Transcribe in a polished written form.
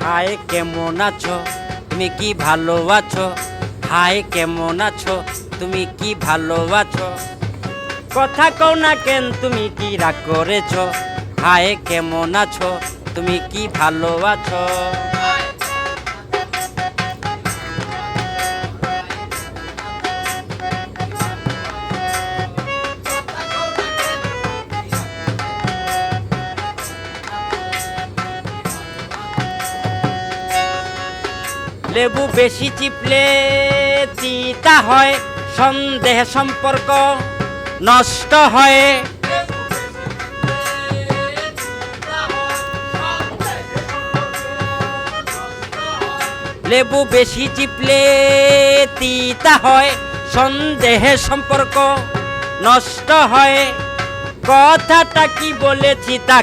হায় কেমন আছো তুমি কি ভালো আছো? হায় কেমন আছো তুমি কি ভালো আছো? কথা কও না কেন তুমি কি রাগ করেছো? হায় কেমন আছো তুমি কি ভালো আছো? লেবু বেশি চিপলে তিতা হয়, সন্দেহ সম্পর্ক নষ্ট হয়। লেবু বেশি চিপলে তিতা হয়, সন্দেহে সম্পর্ক নষ্ট হয়। কথাটা কি বলেছি তা